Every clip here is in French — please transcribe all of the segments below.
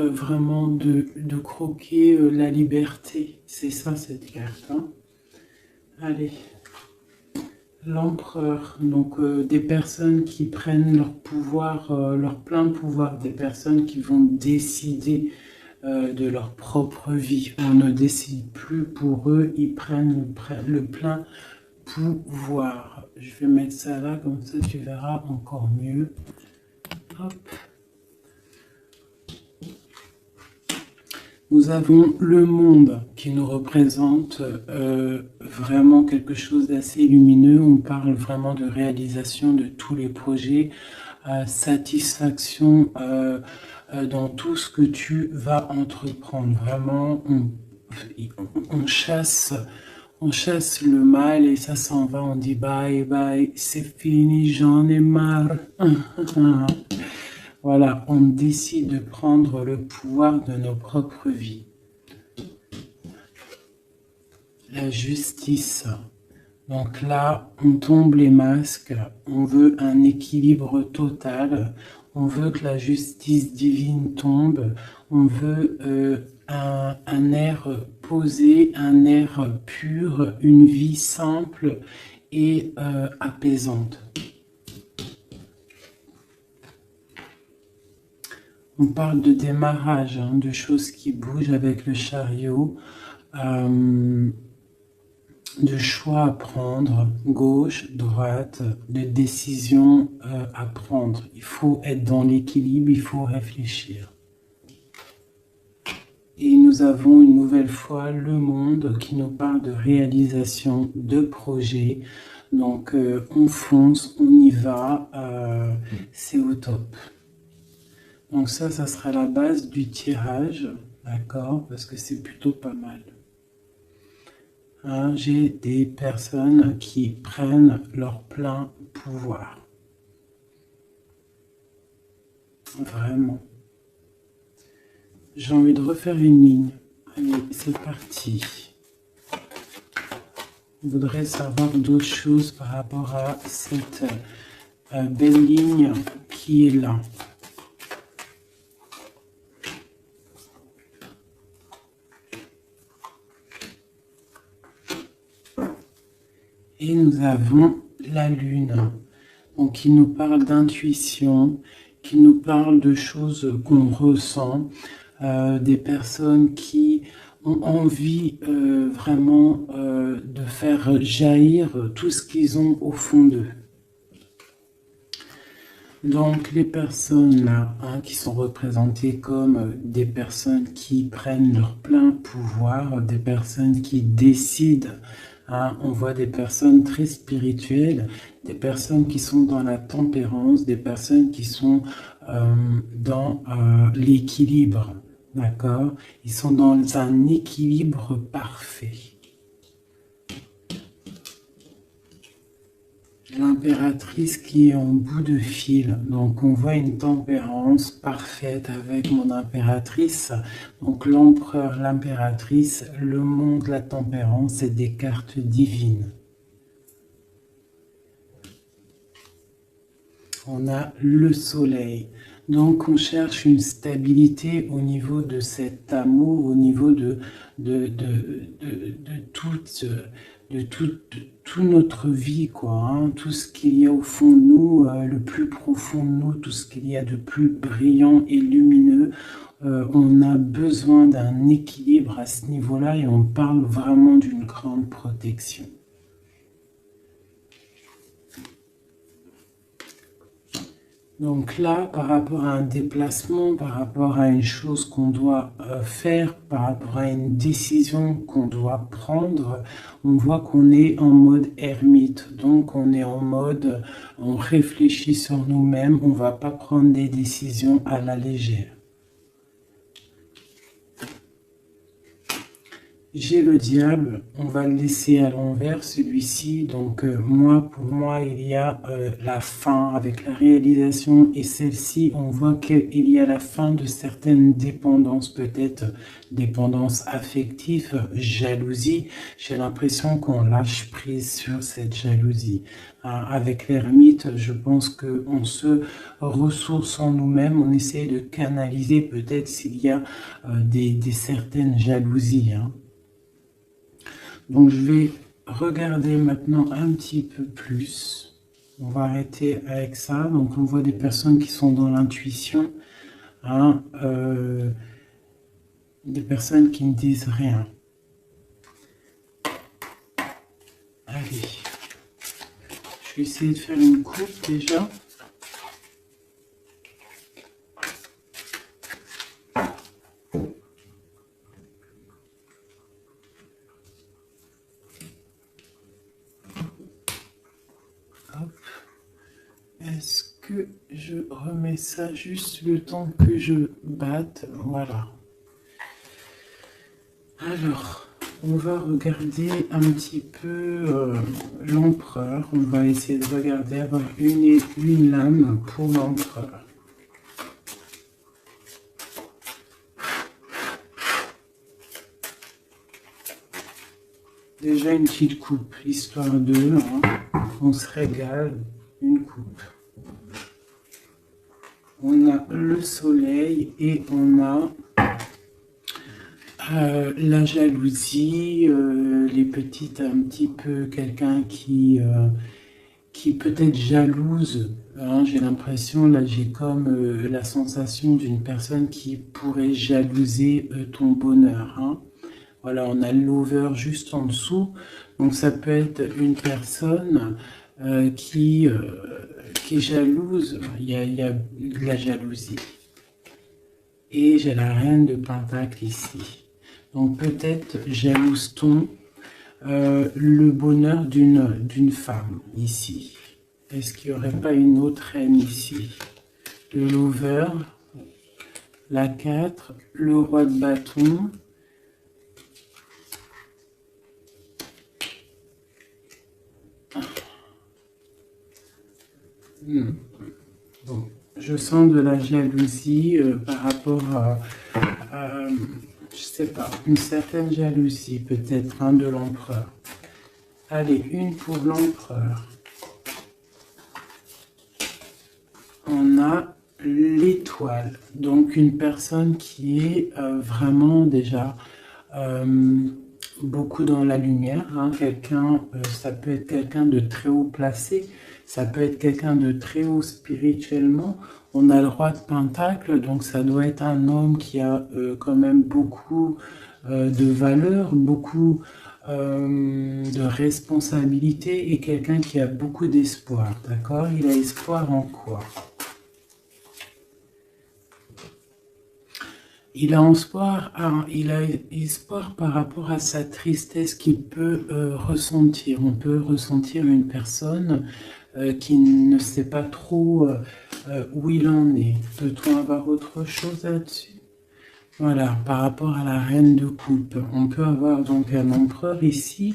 vraiment de croquer la liberté. C'est ça cette carte. Hein. Allez. L'empereur, donc des personnes qui prennent leur pouvoir, leur plein pouvoir, des personnes qui vont décider de leur propre vie. On ne décide plus pour eux, ils prennent le plein pouvoir. Je vais mettre ça là, comme ça tu verras encore mieux. Hop. Nous avons le monde qui nous représente vraiment quelque chose d'assez lumineux. On parle vraiment de réalisation de tous les projets, satisfaction dans tout ce que tu vas entreprendre. Vraiment, on chasse le mal et ça s'en va. On dit bye bye, c'est fini, j'en ai marre. Voilà, on décide de prendre le pouvoir de nos propres vies. La justice. Donc là, on tombe les masques, on veut un équilibre total, on veut que la justice divine tombe, on veut un air posé, un air pur, une vie simple et apaisante. On parle de démarrage, hein, de choses qui bougent avec le chariot, de choix à prendre, gauche, droite, de décisions à prendre. Il faut être dans l'équilibre, il faut réfléchir. Et nous avons une nouvelle fois le monde qui nous parle de réalisation de projets. Donc on fonce, on y va, c'est au top. Donc ça sera la base du tirage, d'accord, parce que c'est plutôt pas mal. Hein, j'ai des personnes qui prennent leur plein pouvoir. Vraiment. J'ai envie de refaire une ligne. Allez, c'est parti. Je voudrais savoir d'autres choses par rapport à cette belle ligne qui est là. Et nous avons la lune, donc qui nous parle d'intuition, qui nous parle de choses qu'on ressent, des personnes qui ont envie vraiment de faire jaillir tout ce qu'ils ont au fond d'eux. Donc les personnes là, hein, qui sont représentées comme des personnes qui prennent leur plein pouvoir, des personnes qui décident. Hein, on voit des personnes très spirituelles, des personnes qui sont dans la tempérance, des personnes qui sont dans l'équilibre, d'accord? Ils sont dans un équilibre parfait. L'impératrice qui est en bout de fil, donc on voit une tempérance parfaite avec mon impératrice, donc l'empereur, l'impératrice, le monde, la tempérance, c'est des cartes divines. On a le soleil, donc on cherche une stabilité au niveau de cet amour, au niveau de toute notre vie, quoi, hein, tout ce qu'il y a au fond de nous, le plus profond de nous, tout ce qu'il y a de plus brillant et lumineux. On a besoin d'un équilibre à ce niveau-là et on parle vraiment d'une grande protection. Donc là, par rapport à un déplacement, par rapport à une chose qu'on doit faire, par rapport à une décision qu'on doit prendre, on voit qu'on est en mode ermite. Donc on est en mode, on réfléchit sur nous-mêmes, on ne va pas prendre des décisions à la légère. J'ai le diable, on va le laisser à l'envers celui-ci. Donc pour moi, il y a la fin avec la réalisation et celle-ci, on voit qu'il y a la fin de certaines dépendances, peut-être dépendance affective, jalousie. J'ai l'impression qu'on lâche prise sur cette jalousie. Avec l'ermite, je pense qu'on se ressource en nous-mêmes, on essaie de canaliser peut-être s'il y a des certaines jalousies. Donc je vais regarder maintenant un petit peu plus. On va arrêter avec ça. Donc on voit des personnes qui sont dans l'intuition, des personnes qui ne disent rien. Allez, je vais essayer de faire une coupe déjà. Est-ce que je remets ça juste le temps que je batte? Voilà. Alors, on va regarder un petit peu l'empereur. On va essayer de regarder, avoir une lame pour l'empereur. Déjà une petite coupe, histoire de, on se régale, une coupe. On a le soleil et on a la jalousie, les petites, un petit peu quelqu'un qui peut être jalouse. J'ai l'impression, là j'ai comme la sensation d'une personne qui pourrait jalouser ton bonheur. Voilà, on a l'over juste en dessous. Donc ça peut être une personne qui est jalouse. Il y a de la jalousie. Et j'ai la reine de Pentacle ici. Donc peut-être jalouse-t-on le bonheur d'une femme ici. Est-ce qu'il n'y aurait pas une autre reine ici? Le lover, la 4, le roi de bâton. Bon, je sens de la jalousie par rapport à je sais pas, une certaine jalousie peut-être de l'empereur. Allez, une pour l'empereur. On a l'étoile, donc une personne qui est vraiment déjà beaucoup dans la lumière, quelqu'un, ça peut être quelqu'un de très haut placé, ça peut être quelqu'un de très haut spirituellement. On a le roi de Pentacle, donc ça doit être un homme qui a quand même beaucoup de valeur, beaucoup de responsabilité et quelqu'un qui a beaucoup d'espoir, d'accord? Il a espoir en quoi? Il a espoir par rapport à sa tristesse qu'il peut ressentir. On peut ressentir une personne qui ne sait pas trop où il en est. Peut-on avoir autre chose là-dessus? Voilà, par rapport à la reine de coupe, on peut avoir donc un empereur ici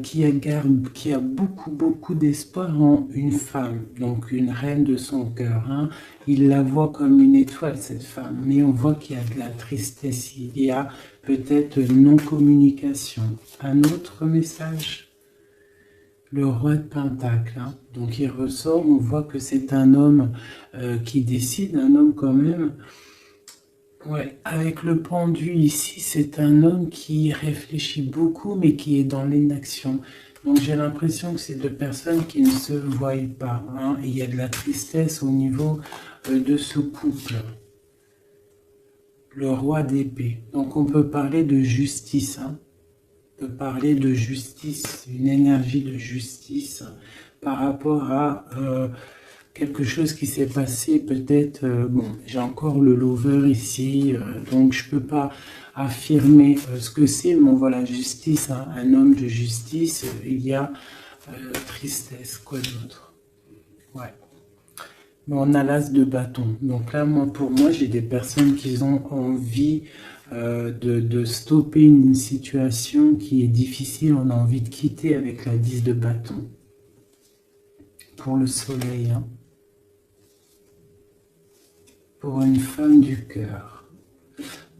qui a beaucoup d'espoir en une femme, donc une reine de son cœur. Il la voit comme une étoile, cette femme, mais on voit qu'il y a de la tristesse, il y a peut-être non-communication. Un autre message? Le roi de Pentacle, donc il ressort, on voit que c'est un homme qui décide, un homme quand même. Ouais, avec le pendu ici, c'est un homme qui réfléchit beaucoup, mais qui est dans l'inaction. Donc j'ai l'impression que c'est deux personnes qui ne se voient pas. Et il y a de la tristesse au niveau de ce couple. Le roi d'épée. Donc on peut parler de justice. On peut parler de justice, une énergie de justice par rapport à quelque chose qui s'est passé peut-être, bon, j'ai encore le lover ici, donc je peux pas affirmer ce que c'est, mais voilà, justice, un homme de justice, il y a tristesse, quoi d'autre? Ouais. On a l'as de bâton. Donc là, pour moi, j'ai des personnes qui ont envie de stopper une situation qui est difficile. On a envie de quitter avec la 10 de bâton. Pour le soleil. Hein. Pour une femme du cœur.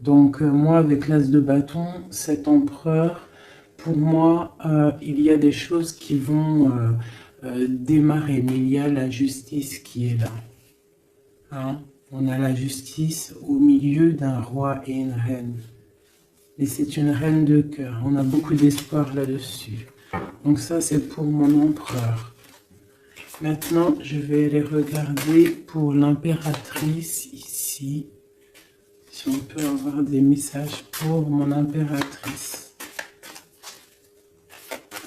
Donc moi, avec l'as de bâton, cet empereur, pour moi, il y a des choses qui vont démarrer, mais il y a la justice qui est là. Hein? On a la justice au milieu d'un roi et une reine. Et c'est une reine de cœur. On a beaucoup d'espoir là-dessus. Donc ça, c'est pour mon empereur. Maintenant, je vais aller regarder pour l'impératrice ici. Si on peut avoir des messages pour mon impératrice.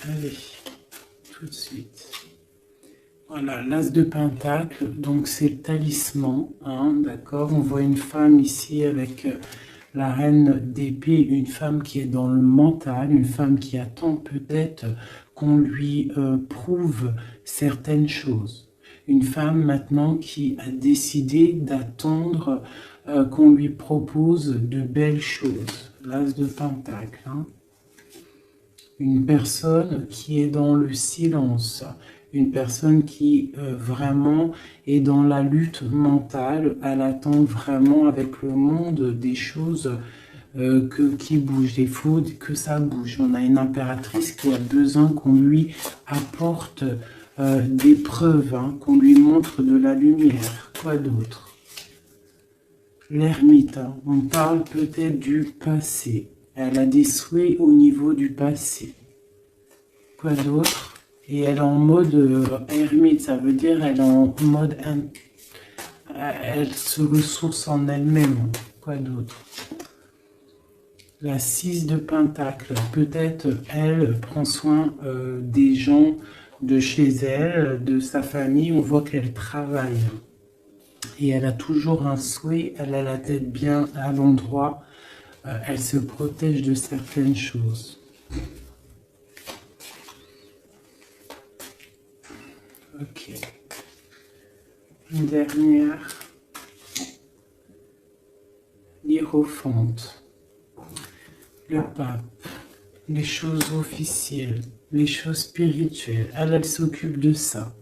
Allez, tout de suite. Voilà, l'as de pentacle, donc c'est le talisman, hein, d'accord. On voit une femme ici avec la reine d'épée, une femme qui est dans le mental, une femme qui attend peut-être qu'on lui prouve certaines choses. Une femme maintenant qui a décidé d'attendre qu'on lui propose de belles choses. L'as de pentacle, hein. Une personne qui est dans le silence, une personne qui vraiment est dans la lutte mentale, elle attend vraiment avec le monde des choses qui bougent, il faut que ça bouge. On a une impératrice qui a besoin qu'on lui apporte des preuves, hein, qu'on lui montre de la lumière. Quoi d'autre? L'ermite, hein, on parle peut-être du passé. Elle a des souhaits au niveau du passé. Quoi d'autre? Et elle est en mode ermite, ça veut dire elle est en mode... Elle se ressource en elle-même. Quoi d'autre? La 6 de pentacle. Peut-être elle prend soin des gens de chez elle, de sa famille. On voit qu'elle travaille. Et elle a toujours un souhait, elle a la tête bien à l'endroit. Elle se protège de certaines choses. Ok. Une dernière. L'hiérophante. Le pape. Les choses officielles. Les choses spirituelles. Elle s'occupe de ça.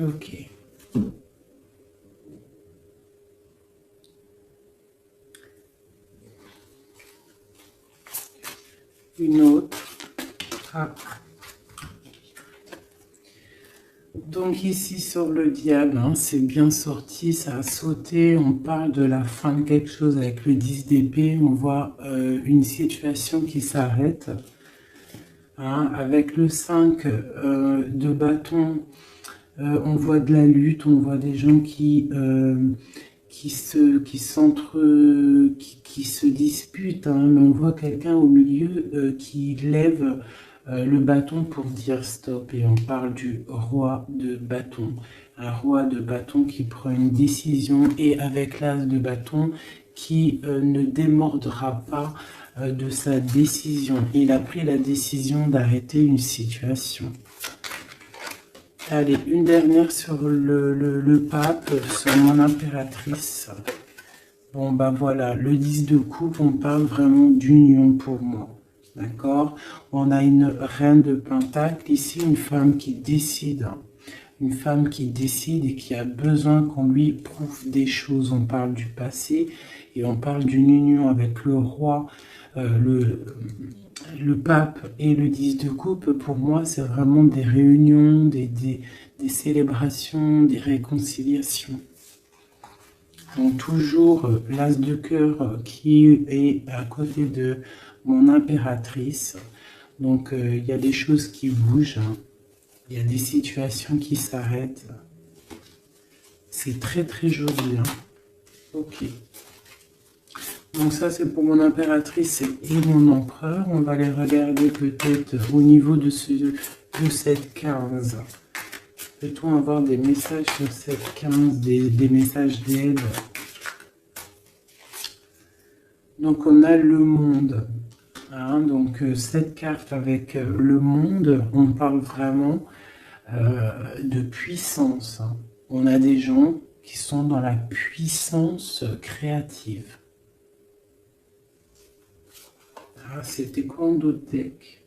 Ok. Une autre. Ah. Donc ici sur le diable, hein, c'est bien sorti, ça a sauté, on parle de la fin de quelque chose avec le 10 d'épée, on voit une situation qui s'arrête. Hein, avec le 5 de bâton, on voit de la lutte, on voit des gens qui se disputent, hein, mais on voit quelqu'un au milieu qui lève le bâton pour dire stop, et on parle du roi de bâton. Un roi de bâton qui prend une décision, et avec l'as de bâton qui ne démordra pas de sa décision. Il a pris la décision d'arrêter une situation. Allez, une dernière sur le pape, sur mon impératrice. Bon, bah voilà, le 10 de coupe, on parle vraiment d'union pour moi. D'accord? On a une reine de pentacle, ici une femme qui décide. Une femme qui décide et qui a besoin qu'on lui prouve des choses. On parle du passé et on parle d'une union avec le roi, le pape et le 10 de coupe. Pour moi, c'est vraiment des réunions, des célébrations, des réconciliations. Donc toujours l'as de cœur qui est à côté de mon impératrice. Donc il y a des choses qui bougent, hein. Il y a des situations qui s'arrêtent. C'est très très joli. Hein. Ok. Donc ça c'est pour mon impératrice et mon empereur. On va les regarder peut-être au niveau de cette 15. Peut-on avoir des messages sur cette 15, des messages d'aide? Donc on a le monde. Hein, donc cette carte avec le monde, on parle vraiment de puissance, hein. On a des gens qui sont dans la puissance créative. Ah, c'était quoi en d'autres decks?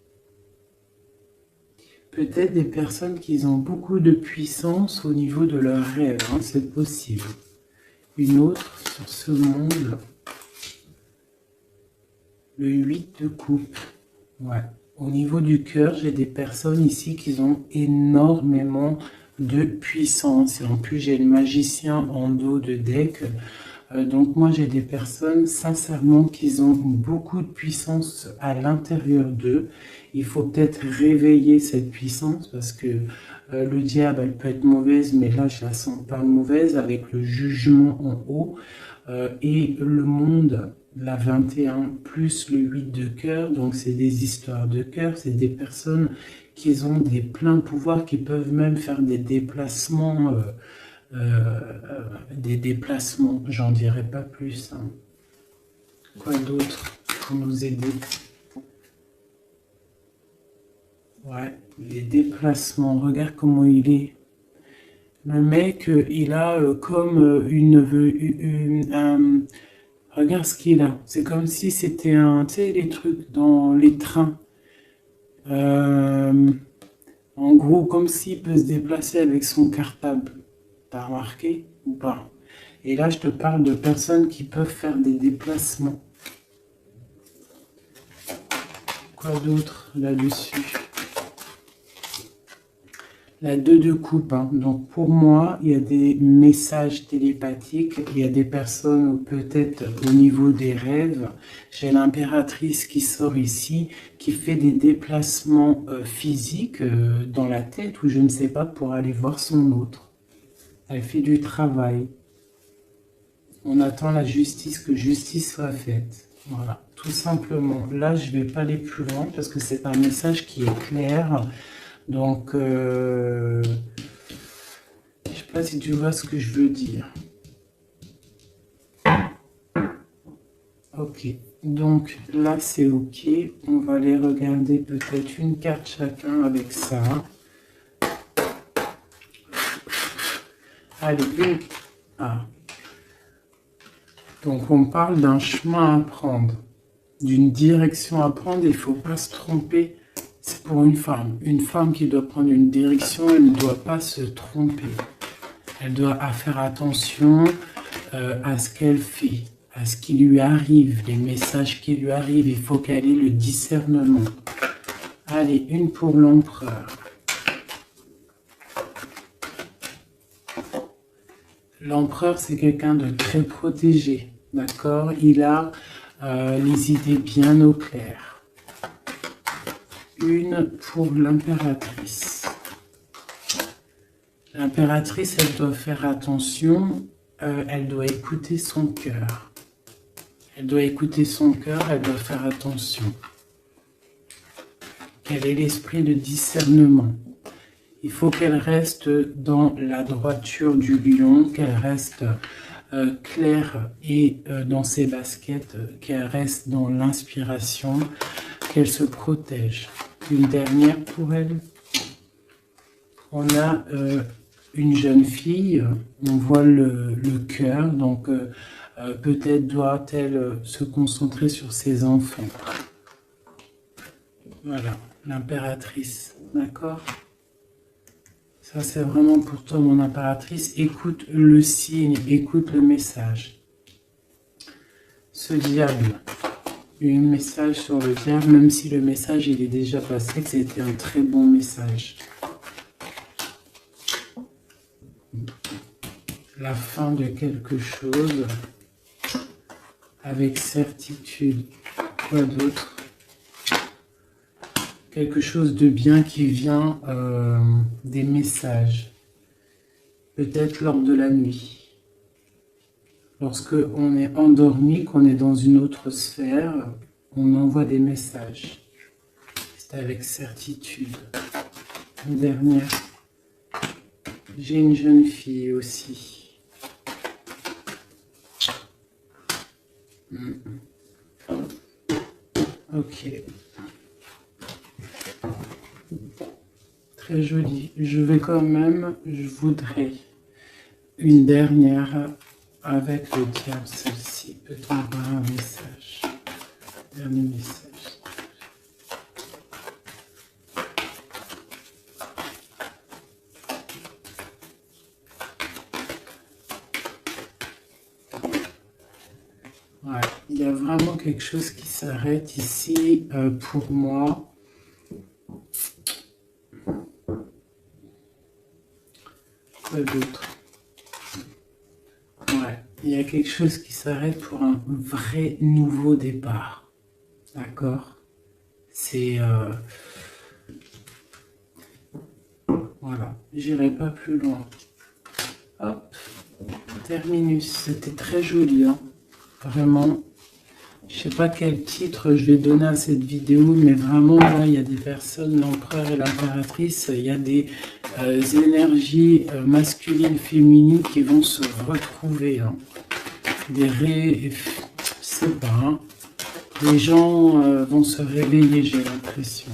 Peut-être des personnes qui ont beaucoup de puissance au niveau de leurs rêves, hein, c'est possible. Une autre sur ce monde, le 8 de coupe. Ouais. Au niveau du cœur, j'ai des personnes ici qui ont énormément de puissance. Et en plus, j'ai le magicien en dos de deck. Donc moi, j'ai des personnes, sincèrement, qui ont beaucoup de puissance à l'intérieur d'eux. Il faut peut-être réveiller cette puissance parce que le diable, elle peut être mauvaise, mais là, je la sens pas mauvaise avec le jugement en haut. Et le monde, la 21 plus le 8 de cœur, donc c'est des histoires de cœur, c'est des personnes qui ont des pleins pouvoirs, qui peuvent même faire des déplacements, j'en dirai pas plus, hein. Quoi d'autre pour nous aider? Ouais, les déplacements, regarde comment il est. Le mec, il a comme regarde ce qu'il a. C'est comme si c'était un, tu sais, les trucs dans les trains. Euh, En gros, comme s'il peut se déplacer avec son cartable. T'as remarqué ou pas? Et là, je te parle de personnes qui peuvent faire des déplacements. Quoi d'autre là-dessus? La 2 de coupe, hein. Donc pour moi, il y a des messages télépathiques, il y a des personnes, peut-être au niveau des rêves, j'ai l'impératrice qui sort ici, qui fait des déplacements physiques dans la tête, ou je ne sais pas, pour aller voir son autre. Elle fait du travail. On attend la justice, que justice soit faite. Voilà, tout simplement. Là, je ne vais pas aller plus loin, parce que c'est un message qui est clair. Donc, je sais pas si tu vois ce que je veux dire. Ok, donc là c'est ok. On va aller regarder peut-être une carte chacun avec ça. Allez, une. Ah. Donc on parle d'un chemin à prendre, d'une direction à prendre. Il ne faut pas se tromper. C'est pour une femme. Une femme qui doit prendre une direction, elle ne doit pas se tromper. Elle doit faire attention à ce qu'elle fait, à ce qui lui arrive, les messages qui lui arrivent. Il faut qu'elle ait le discernement. Allez, une pour l'empereur. L'empereur, c'est quelqu'un de très protégé, d'accord? Il a les idées bien au clair. Une pour l'impératrice. L'impératrice, elle doit faire attention, elle doit écouter son cœur. Elle doit écouter son cœur, elle doit faire attention. Quel est l'esprit de discernement? Il faut qu'elle reste dans la droiture du lion, qu'elle reste claire et dans ses baskets, qu'elle reste dans l'inspiration, qu'elle se protège. Une dernière pour elle. On a une jeune fille, on voit le cœur, donc peut-être doit-elle se concentrer sur ses enfants. Voilà, l'impératrice, d'accord? Ça c'est vraiment pour toi mon impératrice, écoute le signe, écoute le message. Ce diable, un message sur le diable, même si le message il est déjà passé, que c'était un très bon message. La fin de quelque chose avec certitude. Quoi d'autre? Quelque chose de bien qui vient des messages. Peut-être lors de la nuit. Lorsque on est endormi, qu'on est dans une autre sphère, on envoie des messages. C'est avec certitude. Une dernière. J'ai une jeune fille aussi. Ok. Très joli. Je voudrais une dernière avec le diable, celle-ci. Peut-on avoir un message? Dernier message. Ouais, il y a vraiment quelque chose qui s'arrête ici pour moi. Quoi d'autre? Ouais, il y a quelque chose qui s'arrête pour un vrai nouveau départ. D'accord? C'est... voilà, j'irai pas plus loin. Hop, terminus, c'était très joli, hein. Vraiment. Je sais pas quel titre je vais donner à cette vidéo, mais vraiment, là, il y a des personnes, l'empereur et l'impératrice, il y a des énergies masculines, féminines qui vont se retrouver. Hein. Je sais pas, hein. Les gens vont se réveiller, j'ai l'impression.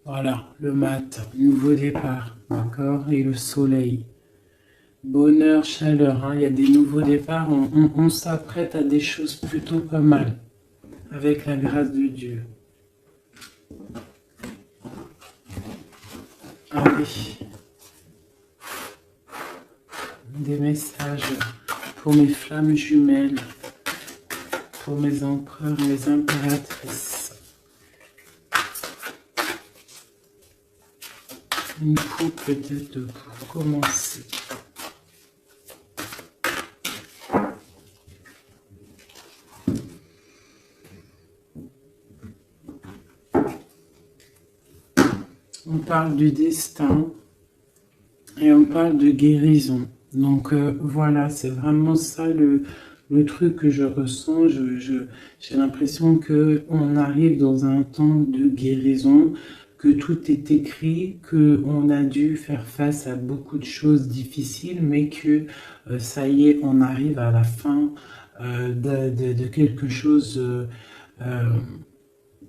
Voilà, le mat, nouveau départ, d'accord, et le soleil. Bonheur, chaleur, hein. Il y a des nouveaux départs, on s'apprête à des choses plutôt pas mal, avec la grâce de Dieu. Allez, des messages pour mes flammes jumelles, pour mes empereurs, mes impératrices. Une coupe peut-être pour commencer. On parle du destin et on parle de guérison. Donc voilà, c'est vraiment ça le truc que je ressens. J'ai l'impression qu'on arrive dans un temps de guérison, que tout est écrit, qu'on a dû faire face à beaucoup de choses difficiles, mais que ça y est, on arrive à la fin de quelque chose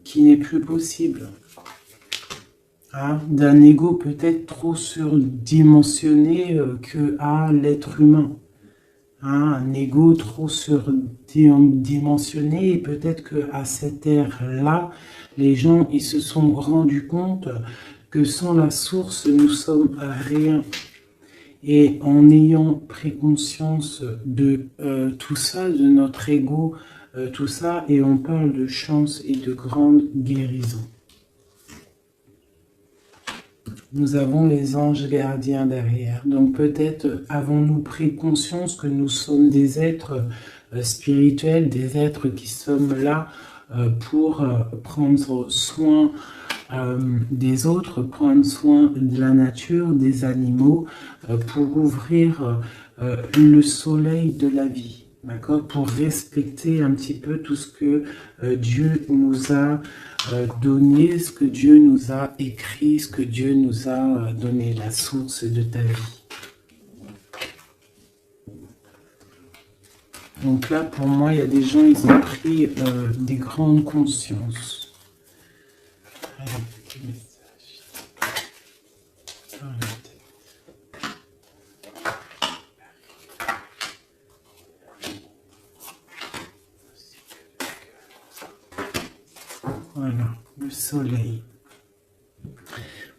qui n'est plus possible. Hein, d'un ego peut-être trop surdimensionné que à l'être humain. Hein, un ego trop surdimensionné, et peut-être qu'à cette ère-là, les gens ils se sont rendus compte que sans la source, nous sommes rien. Et en ayant pris conscience de tout ça, de notre ego, tout ça, et on parle de chance et de grande guérison. Nous avons les anges gardiens derrière. Donc peut-être avons-nous pris conscience que nous sommes des êtres spirituels, des êtres qui sommes là pour prendre soin des autres, prendre soin de la nature, des animaux, pour ouvrir le soleil de la vie. D'accord, pour respecter un petit peu tout ce que Dieu nous a donné, ce que Dieu nous a écrit, ce que Dieu nous a donné, la source de ta vie. Donc là, pour moi, il y a des gens, ils ont pris des grandes consciences. Allez, petit message. Voilà, le soleil.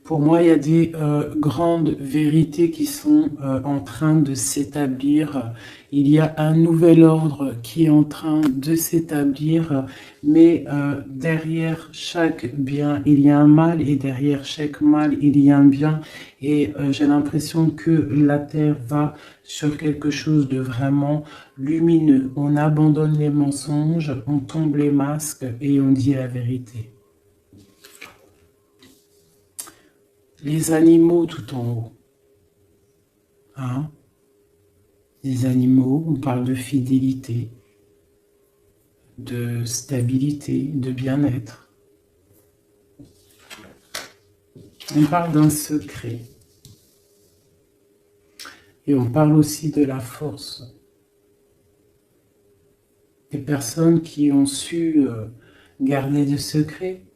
Pour moi, il y a des grandes vérités qui sont en train de s'établir. Il y a un nouvel ordre qui est en train de s'établir, mais derrière chaque bien, il y a un mal, et derrière chaque mal, il y a un bien. Et j'ai l'impression que la Terre va sur quelque chose de vraiment lumineux. On abandonne les mensonges, on tombe les masques et on dit la vérité. Les animaux tout en haut. Hein? Les animaux, on parle de fidélité, de stabilité, de bien-être. On parle d'un secret. Et on parle aussi de la force. Des personnes qui ont su garder des secrets.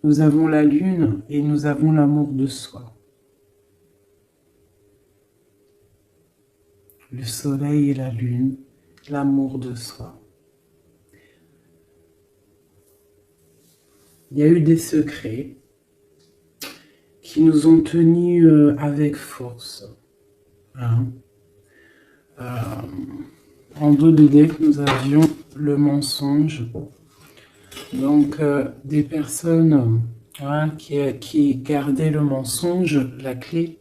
Nous avons la lune et nous avons l'amour de soi. Le soleil et la lune, l'amour de soi. Il y a eu des secrets qui nous ont tenus avec force. Hein. En dos de deck, nous avions le mensonge. Donc, des personnes qui gardaient le mensonge, la clé.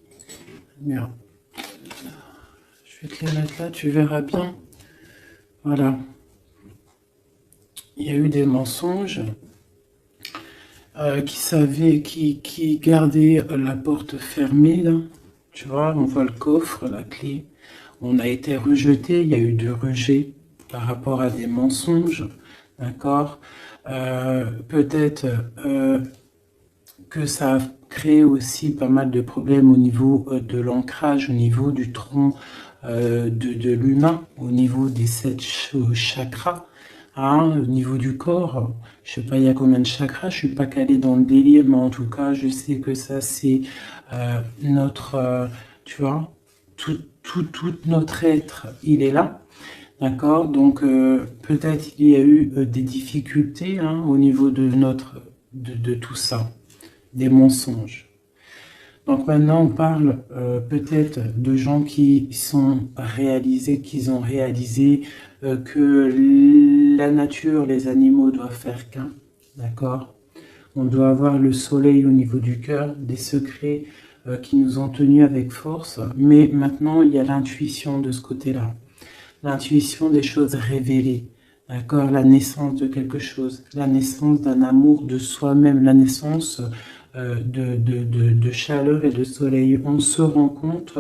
Merde. Je vais te les mettre là, tu verras bien. Voilà. Il y a eu des mensonges qui gardaient la porte fermée, là. Tu vois, on voit le coffre, la clé. On a été rejeté, il y a eu du rejet par rapport à des mensonges, d'accord. Peut-être que ça a créé aussi pas mal de problèmes au niveau de l'ancrage, au niveau du tronc de l'humain, au niveau des 7 chakras, hein, au niveau du corps. Je sais pas il y a combien de chakras, je suis pas calé dans le délire, mais en tout cas, je sais que ça c'est notre, tu vois, tout notre être, il est là. D'accord, donc peut-être il y a eu des difficultés hein, au niveau de de tout ça, des mensonges. Donc maintenant on parle peut-être de gens qui ont réalisé que la nature, les animaux doivent faire qu'un, d'accord. On doit avoir le soleil au niveau du cœur, des secrets qui nous ont tenus avec force, mais maintenant il y a l'intuition de ce côté-là. L'intuition des choses révélées, d'accord, la naissance de quelque chose, la naissance d'un amour de soi-même, la naissance de chaleur et de soleil. On se rend compte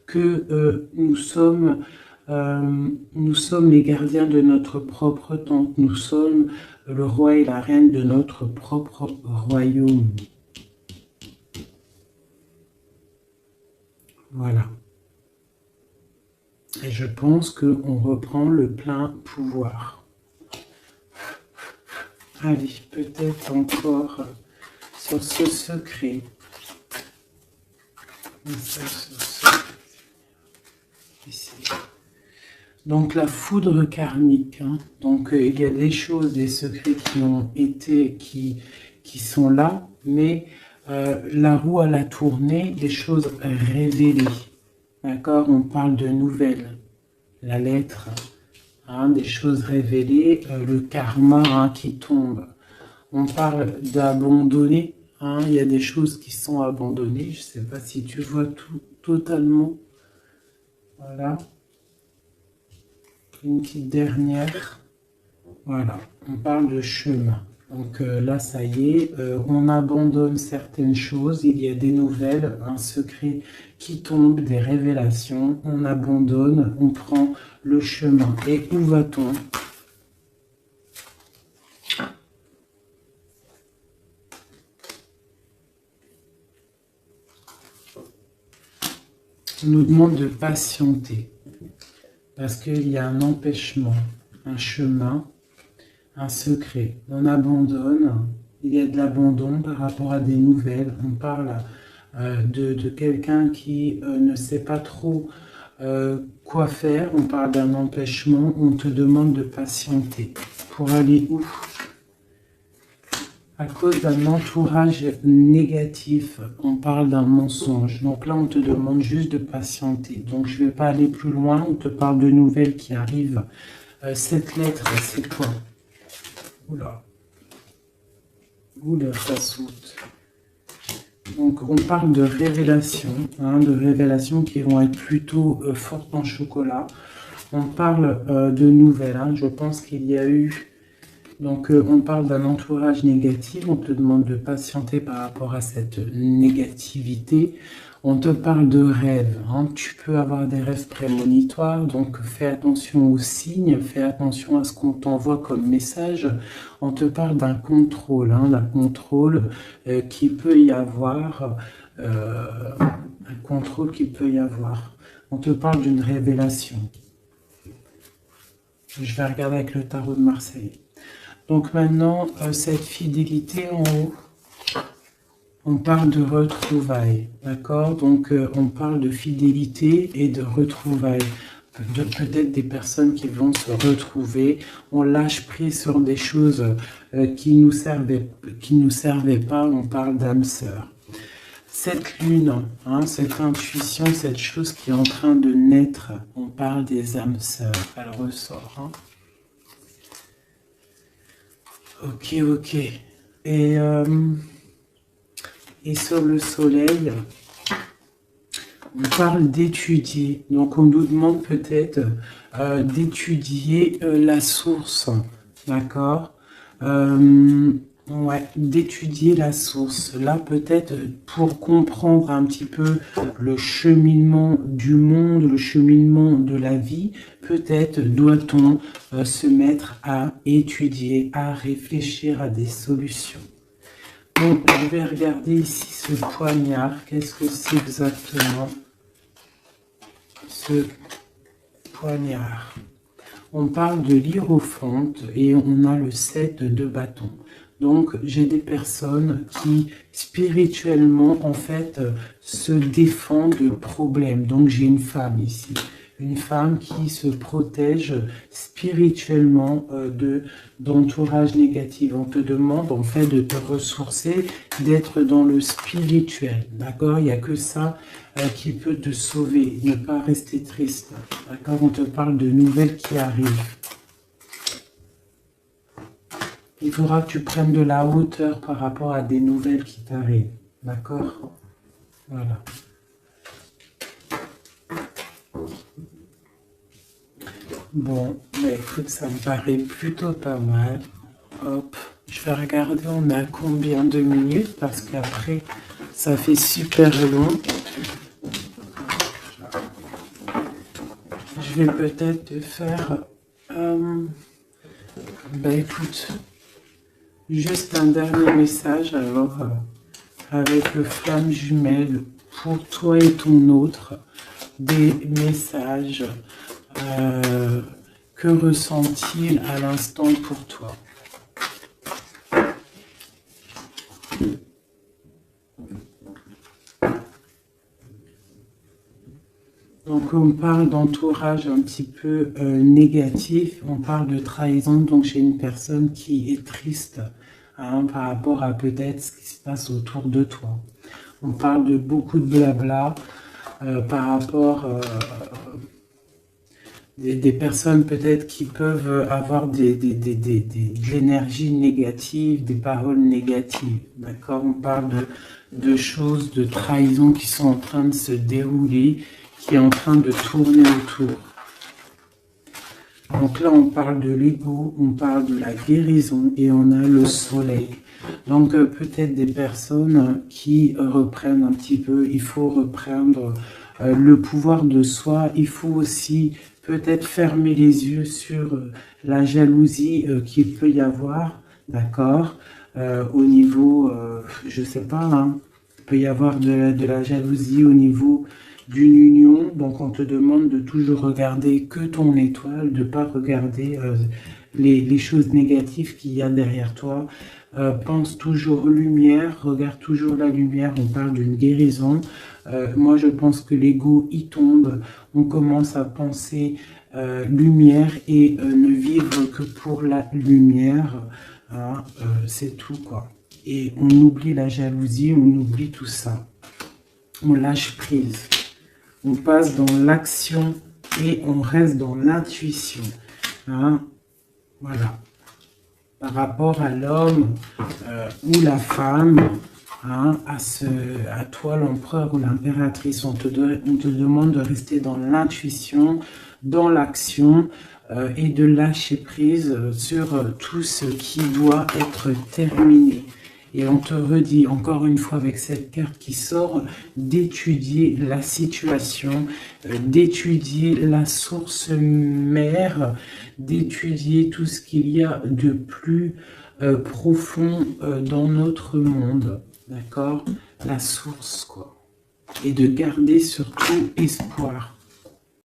que nous sommes les gardiens de notre propre temps, nous sommes le roi et la reine de notre propre royaume. Voilà. Et je pense qu'on reprend le plein pouvoir. Allez, peut-être encore sur ce secret. Ici. Donc la foudre karmique. Hein. Donc il y a des choses, des secrets qui ont été, qui sont là, mais la roue à la tournée, des choses révélées. D'accord, on parle de nouvelles, la lettre, hein, des choses révélées, le karma hein, qui tombe. On parle d'abandonner, hein, il y a des choses qui sont abandonnées. Je ne sais pas si tu vois tout totalement. Voilà. Une petite dernière. Voilà, on parle de chemin. Donc là, ça y est, on abandonne certaines choses, il y a des nouvelles, un secret qui tombe, des révélations, on abandonne, on prend le chemin. Et où va-t-on? On nous demande de patienter, parce qu'il y a un empêchement, un chemin, un secret. On abandonne, il y a de l'abandon par rapport à des nouvelles. On parle de quelqu'un qui ne sait pas trop quoi faire. On parle d'un empêchement. On te demande de patienter. Pour aller où? À cause d'un entourage négatif. On parle d'un mensonge. Donc là, on te demande juste de patienter. Donc je ne vais pas aller plus loin. On te parle de nouvelles qui arrivent. Cette lettre, c'est quoi? Oula. Oula, ça saute. Donc, on parle de révélations, hein, de révélations qui vont être plutôt fortes en chocolat. On parle de nouvelles. Hein, je pense qu'il y a eu... Donc, on parle d'un entourage négatif. On te demande de patienter par rapport à cette négativité. On te parle de rêves. Hein. Tu peux avoir des rêves prémonitoires, donc fais attention aux signes, fais attention à ce qu'on t'envoie comme message. On te parle d'un contrôle, hein, d'un contrôle qui peut y avoir, un contrôle qui peut y avoir. On te parle d'une révélation. Je vais regarder avec le tarot de Marseille. Donc maintenant, cette fidélité en haut, On parle de retrouvailles, d'accord? Donc, on parle de fidélité et de retrouvailles. Peut-être des personnes qui vont se retrouver. On lâche prise sur des choses qui nous servaient pas. On parle d'âme sœur. Cette lune, hein, cette intuition, cette chose qui est en train de naître, on parle des âmes sœurs. Elle ressort. Hein. Ok, ok. Et sur le soleil, on parle d'étudier. Donc, on nous demande peut-être d'étudier la source. D'accord? Ouais, d'étudier la source. Là, peut-être pour comprendre un petit peu le cheminement du monde, le cheminement de la vie, peut-être doit-on se mettre à étudier, à réfléchir à des solutions. Donc, je vais regarder ici ce poignard. Qu'est-ce que c'est exactement? Ce poignard. On parle de l'hiérophante et on a le 7 de bâton. Donc, j'ai des personnes qui, spirituellement, en fait, se défendent de problèmes. Donc, j'ai une femme ici. Une femme qui se protège spirituellement d'entourage négatif. On te demande, en fait, de te ressourcer, d'être dans le spirituel. D'accord? Il n'y a que ça qui peut te sauver. Ne pas rester triste. D'accord? On te parle de nouvelles qui arrivent. Il faudra que tu prennes de la hauteur par rapport à des nouvelles qui t'arrivent. D'accord? Voilà. Bon, mais écoute, ça me paraît plutôt pas mal. Hop, je vais regarder on a combien de minutes parce qu'après, ça fait super long. Je vais peut-être te faire... ben écoute... Juste un dernier message, alors, avec le flamme jumelle, pour toi et ton autre, des messages, que ressent-il à l'instant pour toi? Donc on parle d'entourage un petit peu négatif, on parle de trahison, donc j'ai une personne qui est triste hein, par rapport à peut-être ce qui se passe autour de toi. On parle de beaucoup de blabla par rapport des personnes peut-être qui peuvent avoir de l'énergie négative, des paroles négatives. D'accord? On parle de choses, de trahison qui sont en train de se dérouler, qui est en train de tourner autour. Donc là, on parle de l'ego, on parle de la guérison et on a le soleil. Donc peut-être des personnes qui reprennent un petit peu, il faut reprendre le pouvoir de soi. Il faut aussi peut-être fermer les yeux sur la jalousie qu'il peut y avoir, d'accord, au niveau, je sais pas, hein, il peut y avoir de la jalousie au niveau d'une union, donc on te demande de toujours regarder que ton étoile, de ne pas regarder les choses négatives qu'il y a derrière toi. Pense toujours lumière, regarde toujours la lumière, on parle d'une guérison. Moi je pense que l'ego y tombe, on commence à penser lumière et ne vivre que pour la lumière, hein, c'est tout quoi. Et on oublie la jalousie, on oublie tout ça, on lâche prise. On passe dans l'action et on reste dans l'intuition. Hein? Voilà. Par rapport à l'homme ou la femme, hein, à toi l'empereur ou l'impératrice, on te demande de rester dans l'intuition, dans l'action et de lâcher prise sur tout ce qui doit être terminé. Et on te redit encore une fois avec cette carte qui sort d'étudier la situation, d'étudier la source mère, d'étudier tout ce qu'il y a de plus profond dans notre monde, d'accord? La source, quoi. Et de garder surtout espoir.